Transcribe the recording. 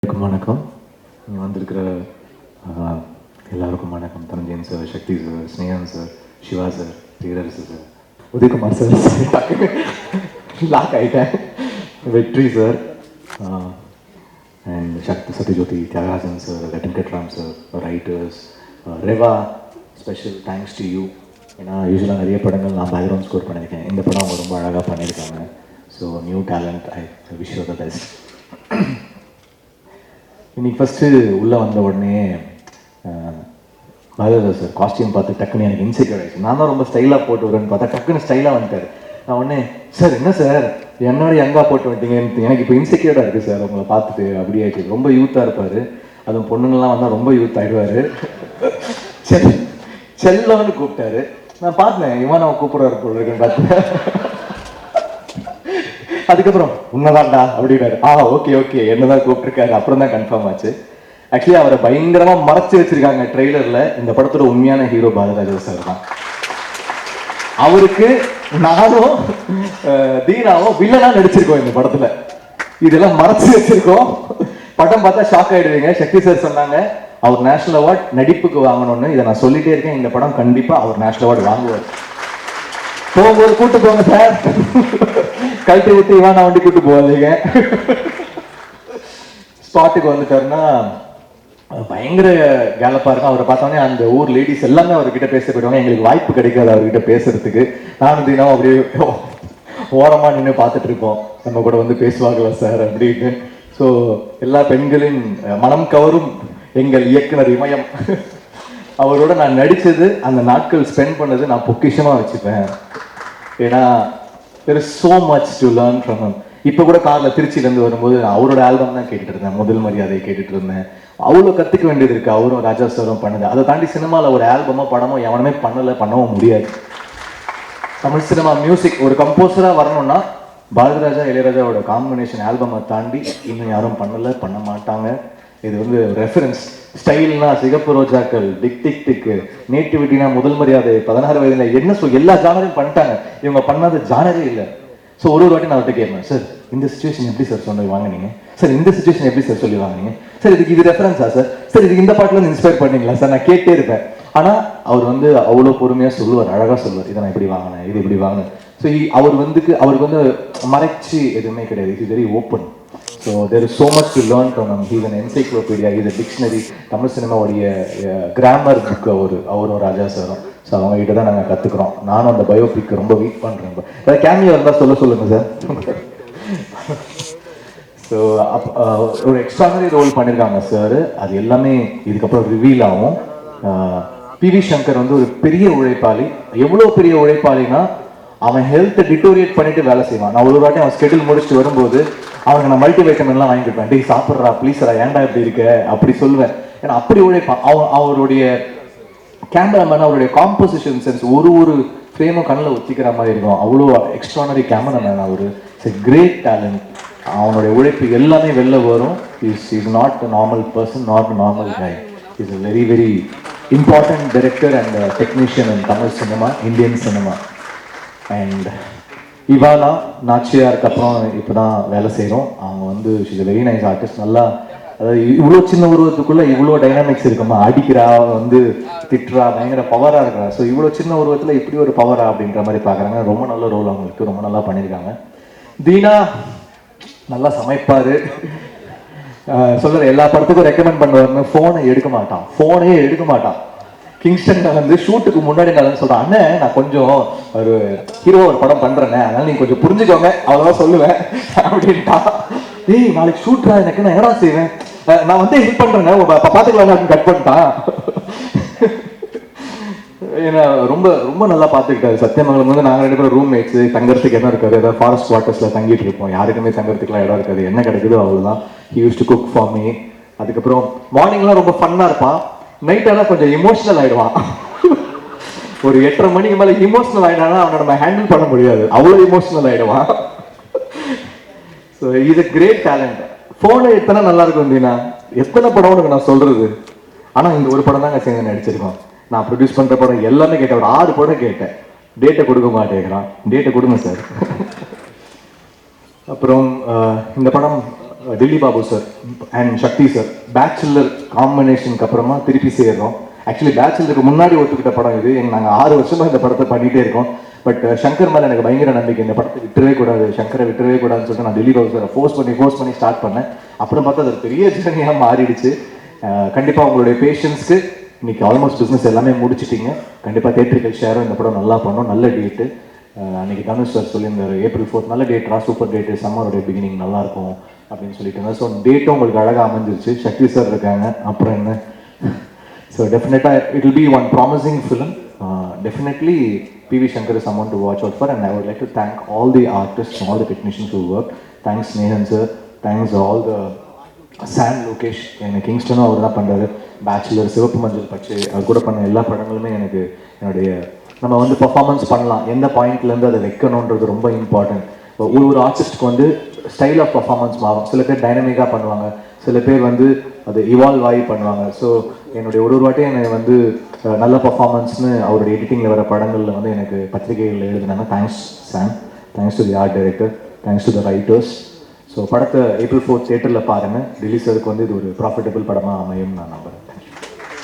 வணக்கம். இங்கே வந்திருக்கிற எல்லாருக்கும் வணக்கம். Dhananjayan sir, Sakthi sir, Snehan sir, Siva sir, Theerarasu sir, Udhayakumar sir, lock ஆகிட்டேன், Vetri sir, and Sakthi Sathyajothi, Thiyagarajan sir, ரட்டன் கட்ராம் sir, writers, Reva, special thanks to you. ஏன்னா யூஸ்வலாக நிறைய படங்கள் நான் பேக்ரவுண்ட் ஸ்கோர் பண்ணியிருக்கேன். இந்த படம் அவங்க ரொம்ப அழகாக பண்ணியிருக்காங்க. So new talent, I wish you the best. இன்னைக்கு ஃபஸ்ட்டு உள்ளே வந்த உடனே பாரத சார் காஸ்டியூம் பார்த்து டக்குன்னு எனக்கு இன்செக்யூர் ஆகிடுச்சு. நான் தான் ரொம்ப ஸ்டைலாக போட்டு வரேன்னு பார்த்தா டக்குன்னு ஸ்டைலாக வந்துட்டார். நான் உடனே சார் என்ன சார் என்னோட யங்காக போட்டு வந்துட்டீங்கன்னு எனக்கு இப்போ இன்செக்யூர்டாக இருக்குது சார் உங்களை பார்த்துட்டு. அப்படியே ஆயிடுச்சு. ரொம்ப யூத்தாக இருப்பார். அதுவும் பொண்ணுங்கள்லாம் வந்தால் ரொம்ப யூத் ஆகிடுவார். செல்லம்னு கூப்பிட்டாரு. நான் பார்த்தேன் இவன் நான் கூப்பிட்றாரு போல் இருக்குன்னு பார்த்தேன். அதுக்கப்புறம் உண்மைதான்டா அப்படின்னாரு. ஓகே ஓகே என்னதான் கூப்பிட்டுருக்காரு. அப்புறம் தான் கன்ஃபார்ம் ஆச்சு. ஆக்சுவலி அவரை பயங்கரமா மறைச்சு வச்சிருக்காங்க ட்ரெய்லர்ல. இந்த படத்தோட உண்மையான ஹீரோ பாரதிராஜா சார் தான். அவருக்கு நானும் தீனாவும் வில்லனா நடிச்சிருக்கோம் இந்த படத்துல. இதெல்லாம் மறைச்சு வச்சிருக்கோம். படம் பார்த்தா ஷாக் ஆயிடுவீங்க. சக்தி சார் சொன்னாங்க அவர் நேஷனல் அவார்ட் நடிப்புக்கு வாங்கணும்னு. இதை நான் சொல்லிட்டே இருக்கேன். இந்த படம் கண்டிப்பா அவர் நேஷனல் அவார்டு வாங்குவார். போகும்போது கூட்டு போங்க சார். கழட்டி விட்டு இவான வண்டி கூட்டு போவாதீங்க. ஸ்பாட்டுக்கு வந்துட்டாருன்னா பயங்கர கேலப்பா இருக்கும். அவரை பார்த்தோன்னே அந்த ஊர் லேடிஸ் எல்லாமே அவர்கிட்ட பேச போயிடுவாங்க. எங்களுக்கு வாய்ப்பு கிடைக்காது அவர்கிட்ட பேசுறதுக்கு. நானும் தினம் அப்படியே ஓரமா நின்று பார்த்துட்டு இருப்போம். நம்ம கூட வந்து பேசுவாங்களா சார் அப்படின்னு. ஸோ எல்லா பெண்களின் மனம் கவரும் எங்கள் இயக்குனர் இமயம் அவரோட நான் நடிச்சது, அந்த நாட்கள் ஸ்பெண்ட் பண்ணது நான் பொக்கிஷமா வச்சுப்பேன். ஏன்னா there is so much to learn from him. இப்போ கூட காரில் திருச்சியிலேருந்து வரும்போது அவரோட ஆல்பம் தான் கேட்டுட்டு இருந்தேன். முதல் மரியாதை கேட்டுட்டு இருந்தேன். அவ்வளோ கற்றுக்க வேண்டியது இருக்குது. அவரும் ராஜா சாரும் பண்ணது. அதை தாண்டி சினிமாவில் ஒரு ஆல்பமோ படமோ எவனுமே பண்ணவும் முடியாது. தமிழ் சினிமா மியூசிக் ஒரு கம்போசராக வரணும்னா பாரதிராஜா இளையராஜாவோட காம்பினேஷன் ஆல்பமை தாண்டி இன்னும் யாரும் பண்ண மாட்டாங்க. இது வந்து ரெஃபரன்ஸ். ஸ்டைல்னா சிகப்பு ரோஜாக்கள், டிக் டிக் டிக்கு, நேட்டிவிட்டினா முதல் மரியாதை, 16 வயதுல என்ன எல்லா ஜானரையும் பண்ணிட்டாங்க. இவங்க பண்ணாத ஜானரே இல்லை. ஸோ ஒரு வாட்டி நான் அவர்கிட்ட கேட்பேன், சார் இந்த சுச்சுவேஷன் எப்படி சார் சொல்லி வாங்கினீங்க சார், இந்த சுச்சுவேஷன் எப்படி சார் சொல்லி வாங்கினீங்க சார், இதுக்கு இது ரெஃபரன்ஸா சார், சார் இதுக்கு இந்த பாட்டில் இருந்து இன்ஸ்பயர் பண்ணீங்களா சார். நான் கேட்டே இருப்பேன். ஆனால் அவர் வந்து அவ்வளோ பொறுமையாக சொல்லுவார், அழகாக சொல்லுவார். இதை நான் இப்படி வாங்கினேன், இது இப்படி வாங்கினேன். ஸோ அவருக்கு வந்து மறைச்சி எதுவுமே கிடையாது. It is very open. So there is so much to learn from him. He is an encyclopedia, he is a dictionary. Tamil சினிமாவுடைய கிராமர் புக் அவரும் ராஜா சாரும். ஸோ அவங்க கிட்ட தான் நாங்கள் கற்றுக்குறோம். நானும் அந்த பயோபிக் ரொம்ப வெயிட் பண்ணுறேன். ஏதாவது கேமியோ இருந்தால் சொல்லுங்க சார். ஸோ ஒரு எக்ஸ்ட்ரானரி ரோல் பண்ணியிருக்காங்க சார். அது எல்லாமே இதுக்கப்புறம் ரிவீல் ஆகும். பி.வி. சங்கர் வந்து ஒரு பெரிய உழைப்பாளி. எவ்வளோ பெரிய உழைப்பாளினா அவன் ஹெல்த்தை டிட்டோரியேட் பண்ணிட்டு வேலை செய்வான். நான் ஒரு வாட்டி அவன் ஸ்கெடியூல் முடிச்சுட்டு வரும்போது அவனுக்கு நான் மல்டி வைட்டமின்லாம் வாங்கி கொடுப்பேன். டே சாப்பிட்றா ப்ளீஸ்ரா, ஏன்டா இப்படி இருக்க அப்படி சொல்லுவேன். ஏன்னா அப்படி உழைப்பான். அவருடைய கேமராமேன், அவருடைய காம்போசிஷன் சென்ஸ் ஒரு ஃப்ரேமும் கண்ணில் ஒத்திக்கிற மாதிரி இருக்கும். அவ்வளோ எக்ஸ்ட்ரானரி கேமராமேன் அவர். It's a great talent. அவனுடைய உழைப்பு எல்லாமே வெளில வரும். Is not a normal person, not a normal guy. Is a very very important director and technician in Tamil cinema, Indian cinema. And இவானா நாச்சியாருக்கு அப்புறம் இப்போ தான் வேலை செய்கிறோம். அவங்க வந்து ஷீஸ் வெரி நைஸ் ஆர்டிஸ்ட். நல்லா, அதாவது இவ்வளோ சின்ன உருவத்துக்குள்ளே இவ்வளோ டைனாமிக்ஸ் இருக்குமா. அடிக்கிறா, வந்து திட்டுறா, பயங்கர பவராக இருக்கிறா. ஸோ இவ்வளோ சின்ன உருவத்தில் இப்படி ஒரு பவரா அப்படின்ற மாதிரி பார்க்குறாங்க. ரொம்ப நல்ல ரோல் அவங்களுக்கு, ரொம்ப நல்லா பண்ணியிருக்காங்க. தீனா நல்லா சமைப்பார். சொல்கிற எல்லா படத்துக்கும் ரெக்கமெண்ட் பண்ணுவாருன்னு ஃபோனே எடுக்க மாட்டான். கிங்ஸ்டன்ல வந்து ஷூட்டுக்கு முன்னாடி நான் சொல்றேன், அண்ணன் நான் கொஞ்சம் ஒரு ஹீரோ ஒரு படம் பண்றேன்னே, அதனால நீங்க கொஞ்சம் புரிஞ்சுக்கோங்க, அவ்வளவுதான் சொல்லுவேன் அப்படின்ட்டா. ஏய் நாளைக்கு ஷூட்ரா, எனக்கு நான் என்னடா செய்வேன், நான் வந்து ஹெல்ப் பண்றேங்க பாத்துக்கலாம் கட் பண்ணிட்டான். ஏன்னா ரொம்ப ரொம்ப நல்லா பார்த்துக்கிட்டாரு. சத்தியமங்கலம் வந்து நாங்கள் 2 பேரும் ரூம் மேட்ஸ். தங்கறதுக்கு இடம் இருக்காது. ஏதாவது ஃபாரஸ்ட் குவார்ட்டர்ஸ்ல தங்கிட்டு இருப்போம். யாருக்குமே தங்கறதுக்குலாம் இடம் இருக்காது. என்ன கிடைக்குதோ அவ்வளோதான். He use to cook for me. அதுக்கப்புறம் மார்னிங்லாம் ரொம்ப ஃபன்னா இருப்பான். நைட் ஆனால் கொஞ்சம் இமோஷனல் ஆகிடுவான். ஒரு 8:30 மணிக்கு மேலே இமோஷனல் ஆகிடானா அவனை நம்ம ஹேண்டில் பண்ண முடியாது. அவ்வளோ இமோஷனல் ஆகிடுவான். ஸோ இது கிரேட் டேலண்ட். ஃபோனை எத்தனை நல்லா இருக்கும் தீனா, எத்தனை படம் உனக்கு நான் சொல்றது. ஆனால் இந்த ஒரு படம் தாங்க சேர்ந்து நடிச்சிருக்கோம். நான் ப்ரொடியூஸ் பண்ணுற படம் எல்லாமே கேட்டேன். ஒரு 6 படம் கேட்டேன். டேட்டை கொடுக்க மாட்டேங்கிறான். டேட்டை கொடுங்க சார். அப்புறம் இந்த படம் Delhi Babu sir and Sakthi sir bachelor காம்பினேஷனுக்கு அப்புறமா திருப்பி சேர்றோம். ஆக்சுவலி பேச்சுலருக்கு முன்னாடி ஒத்துக்கிட்ட படம் இது. நாங்கள் 6 வருஷமா இந்த படத்தை பண்ணிகிட்டே இருக்கோம். பட் சங்கர் மேலே எனக்கு பயங்கர நம்பிக்கை. இந்த படத்தை விட்டுறவே கூடாது, சங்கரை விட்டுறவே கூடாதுன்னு சொல்லிட்டு நான் டெல்லி பாபு சாரை ஃபோர்ஸ் பண்ணி ஸ்டார்ட் பண்ணேன். அப்புறம் பார்த்தா அது பெரிய ஜர்னியாக மாறிடுச்சு. கண்டிப்பாக உங்களுடைய பேஷன்ஸ்க்கு இன்னைக்கு ஆல்மோஸ்ட் பிஸ்னஸ் எல்லாமே முடிச்சிட்டிங்க. கண்டிப்பாக தேட்டரிக்கல் ஷேரும் இந்த படம் நல்லா பண்ணோம். நல்ல டேட்டு அன்றைக்கி தனுஷ் சார் சொல்லியிருந்தார், April 4th நல்ல டேட்ரா, சூப்பர் டேட்டு, சம்மருடைய பிகினிங் நல்லாயிருக்கும் அப்படின்னு சொல்லிட்டு இருந்தார். ஸோ டேட்டும் உங்களுக்கு அழகாக அமைஞ்சிருச்சு. சக்தி சார் இருக்காங்க, அப்புறம் என்ன. ஸோ டெஃபினட்டாக it will be one promising film. Definitely P.V. Shankar is someone to watch out for, and I would like to thank all the artists and all the technicians who worked. Thanks Nehan sir, thanks all the Sam Lokesh, எனக்கு கிங்ஸ்டனும் அவர் தான் பண்ணுறாரு. Bachelor, சிவப்பு மஞ்சள் பச்சை, அவர் கூட பண்ண எல்லா படங்களுமே எனக்கு என்னுடைய நம்ம வந்து பர்ஃபார்மன்ஸ் பண்ணலாம், எந்த பாயிண்ட்லேருந்து அதை வைக்கணுன்றது ரொம்ப இம்பார்ட்டன்ட். ஒரு ஆர்டிஸ்ட்க்கு வந்து ஸ்டைல் ஆஃப் பர்ஃபார்மன்ஸ் மாறும். சில பேர் டைனமிக்காக பண்ணுவாங்க, சில பேர் வந்து அது இவால்வ் ஆகி பண்ணுவாங்க. ஸோ என்னுடைய ஒரு வாட்டியும் என்னை வந்து நல்ல பர்ஃபார்மன்ஸ்னு அவருடைய எடிட்டிங்கில் வர படங்களில் வந்து எனக்கு பத்திரிகைகளில் எழுதினாங்க. Thanks Sam, thanks to the art director, thanks to the writers. So படத்தை April 4th தேட்டரில் பாருங்கள். ரிலீஸருக்கு வந்து இது ஒரு ப்ராஃபிட்டபிள் படமாக அமையும் நான் நம்புகிறேன்.